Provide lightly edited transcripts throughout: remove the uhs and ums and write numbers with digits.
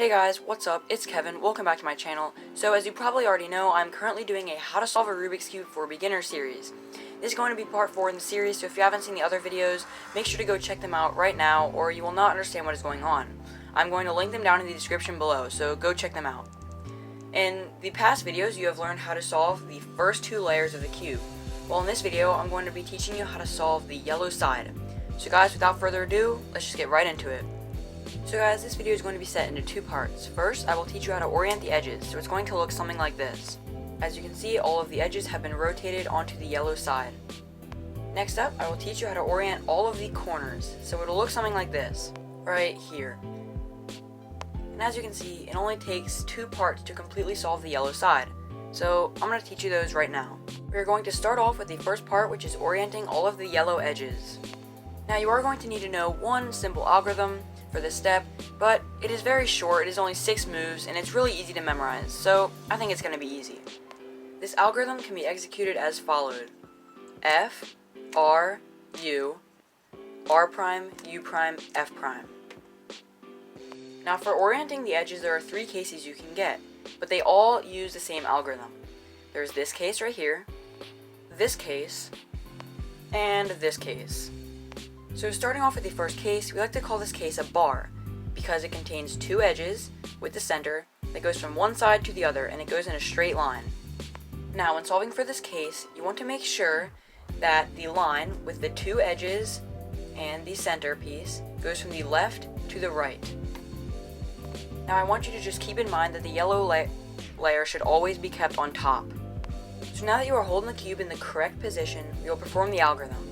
Hey guys, what's up? It's Kevin. Welcome back to my channel. So as you probably already know, I'm currently doing a How to Solve a Rubik's Cube for Beginner series. This is going to be part 4 in the series, so if you haven't seen the other videos, make sure to go check them out right now or you will not understand what is going on. I'm going to link them down in the description below, so go check them out. In the past videos, you have learned how to solve the first 2 layers of the cube. Well, in this video, I'm going to be teaching you how to solve the yellow side. So guys, without further ado, let's just get right into it. So guys, this video is going to be set into 2 parts. First, I will teach you how to orient the edges, so it's going to look something like this. As you can see, all of the edges have been rotated onto the yellow side. Next up, I will teach you how to orient all of the corners, so it'll look something like this, right here. And as you can see, it only takes 2 parts to completely solve the yellow side, so I'm going to teach you those right now. We're going to start off with the first part, which is orienting all of the yellow edges. Now you are going to need to know one simple algorithm for this step, but it is very short. It is only 6 moves and it's really easy to memorize, so I think it's going to be easy. This algorithm can be executed as followed: F, R, U, R prime, U prime, F prime. Now for orienting the edges, there are 3 cases you can get, but they all use the same algorithm. There's this case right here, this case, and this case. So starting off with the first case, we like to call this case a bar, because it contains 2 edges with the center that goes from one side to the other, and it goes in a straight line. Now when solving for this case, you want to make sure that the line with the 2 edges and the center piece goes from the left to the right. Now I want you to just keep in mind that the yellow layer should always be kept on top. So now that you are holding the cube in the correct position, we will perform the algorithm: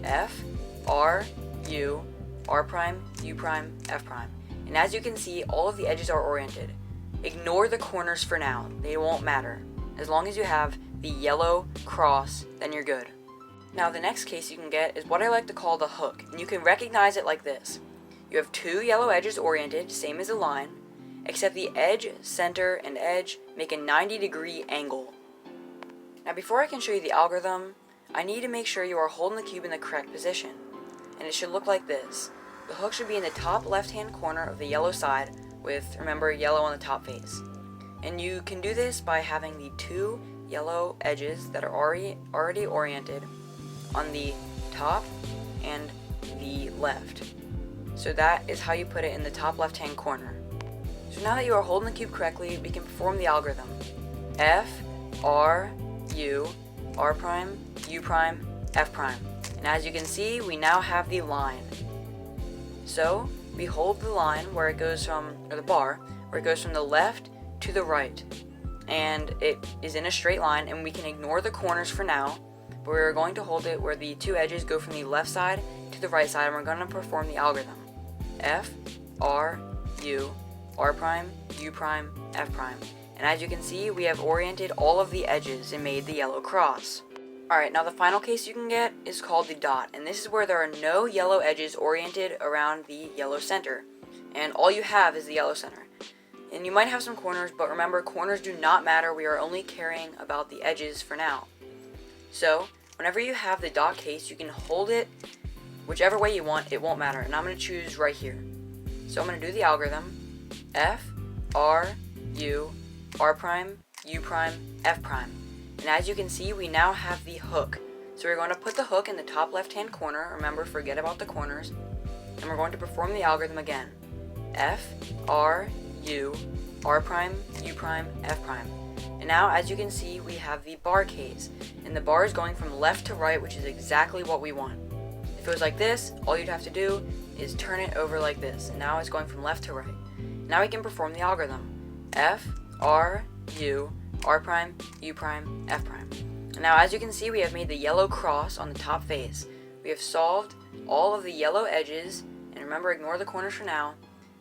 F, R, U, R prime, U prime, F prime. And as you can see, all of the edges are oriented. Ignore the corners for now, they won't matter. As long as you have the yellow cross, then you're good. Now the next case you can get is what I like to call the hook, and you can recognize it like this. You have 2 yellow edges oriented, same as a line, except the edge, center, and edge make a 90-degree angle. Now before I can show you the algorithm, I need to make sure you are holding the cube in the correct position. And it should look like this. The hook should be in the top left-hand corner of the yellow side with, remember, yellow on the top face. And you can do this by having the 2 yellow edges that are already oriented on the top and the left. So that is how you put it in the top left-hand corner. So now that you are holding the cube correctly, we can perform the algorithm: F, R, U, R prime, U prime, F prime. And as you can see, we now have the line. So we hold the line where it goes from, or the bar, where it goes from the left to the right. And it is in a straight line, and we can ignore the corners for now, but we're going to hold it where the 2 edges go from the left side to the right side, and we're going to perform the algorithm: F, R, U, R prime, U prime, F prime. And as you can see, we have oriented all of the edges and made the yellow cross. Alright, now the final case you can get is called the dot, and this is where there are no yellow edges oriented around the yellow center, and all you have is the yellow center. And you might have some corners, but remember, corners do not matter. We are only caring about the edges for now. So whenever you have the dot case, you can hold it whichever way you want, it won't matter, and I'm going to choose right here. So I'm going to do the algorithm: F, R, U, R prime, U prime, F prime. And as you can see, we now have the hook. So we're going to put the hook in the top left-hand corner. Remember, forget about the corners. And we're going to perform the algorithm again: F, R, U, R prime, U prime, F prime. And now, as you can see, we have the bar case. And the bar is going from left to right, which is exactly what we want. If it was like this, all you'd have to do is turn it over like this. And now it's going from left to right. Now we can perform the algorithm: F, R, U, R prime, U prime, F prime. And now as you can see, we have made the yellow cross on the top face. We have solved all of the yellow edges, and remember, ignore the corners for now,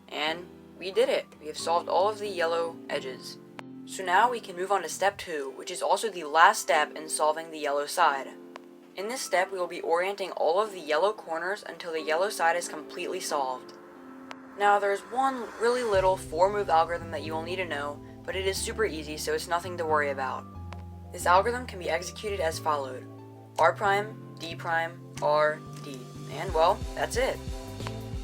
and we did it. We have solved all of the yellow edges. So now we can move on to step 2, which is also the last step in solving the yellow side. In this step, we will be orienting all of the yellow corners until the yellow side is completely solved. Now there's one really little 4-move algorithm that you will need to know, but it is super easy, so it's nothing to worry about. This algorithm can be executed as followed: R prime, D prime, R, D. And well, that's it.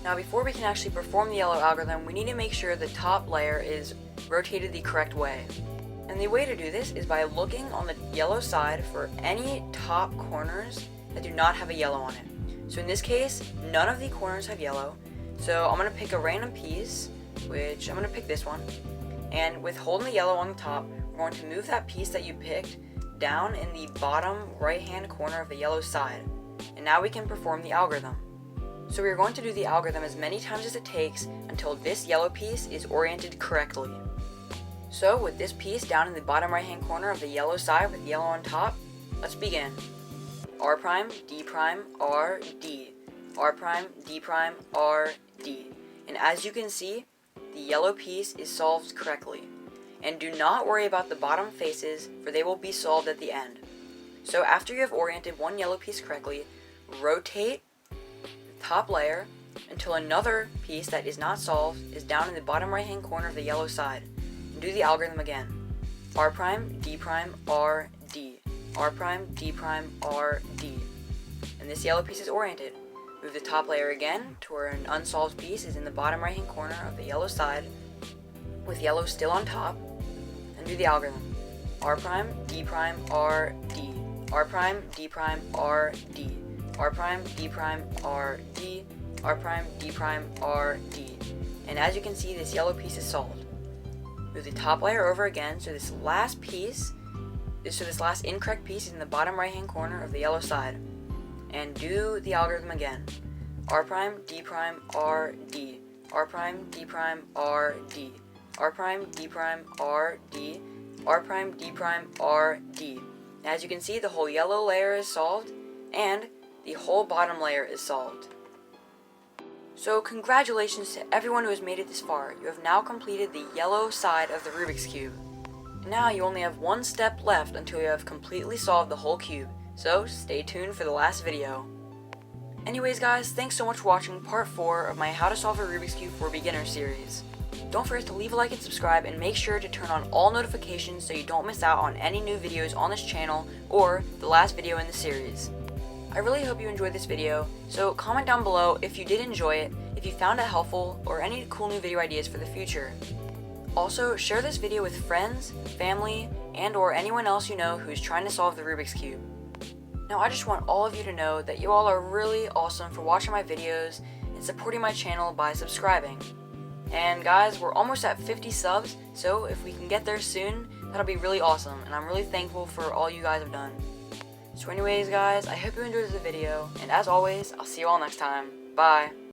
Now before we can actually perform the yellow algorithm, we need to make sure the top layer is rotated the correct way. And the way to do this is by looking on the yellow side for any top corners that do not have a yellow on it. So in this case, none of the corners have yellow. So I'm going to pick a random piece, which I'm going to pick this one. And with holding the yellow on the top, we're going to move that piece that you picked down in the bottom right hand corner of the yellow side. And now we can perform the algorithm. So we are going to do the algorithm as many times as it takes until this yellow piece is oriented correctly. So with this piece down in the bottom right hand corner of the yellow side with yellow on top, let's begin. R prime, D prime, R, D. R prime, D prime, R, D. And as you can see, the yellow piece is solved correctly. And do not worry about the bottom faces, for they will be solved at the end. So after you have oriented one yellow piece correctly, rotate the top layer until another piece that is not solved is down in the bottom right hand corner of the yellow side. And do the algorithm again. R prime, D prime, R, D. R prime, D prime, R, D. And this yellow piece is oriented. Move the top layer again to where an unsolved piece is in the bottom right hand corner of the yellow side with yellow still on top, and do the algorithm. R prime, D prime, R, D. R prime, D prime, R, D. R prime, D prime, R, D. R prime, D prime, R, D. And as you can see, this yellow piece is solved. Move the top layer over again so this last incorrect piece is in the bottom right hand corner of the yellow side. And do the algorithm again. R prime, D prime, R, D. R prime, D prime, R, D. R prime, D prime, R, D. R prime, D prime, R, D. As you can see, the whole yellow layer is solved, and the whole bottom layer is solved. So congratulations to everyone who has made it this far. You have now completed the yellow side of the Rubik's Cube. And now you only have one step left until you have completely solved the whole cube. So stay tuned for the last video. Anyways guys, thanks so much for watching part 4 of my How to Solve a Rubik's Cube for Beginners series. Don't forget to leave a like and subscribe, and make sure to turn on all notifications so you don't miss out on any new videos on this channel or the last video in the series. I really hope you enjoyed this video, so comment down below if you did enjoy it, if you found it helpful, or any cool new video ideas for the future. Also, share this video with friends, family, and or anyone else you know who's trying to solve the Rubik's Cube. Now I just want all of you to know that you all are really awesome for watching my videos and supporting my channel by subscribing. And guys, we're almost at 50 subs, so if we can get there soon, that'll be really awesome, and I'm really thankful for all you guys have done. So anyways guys, I hope you enjoyed the video, and as always, I'll see you all next time. Bye!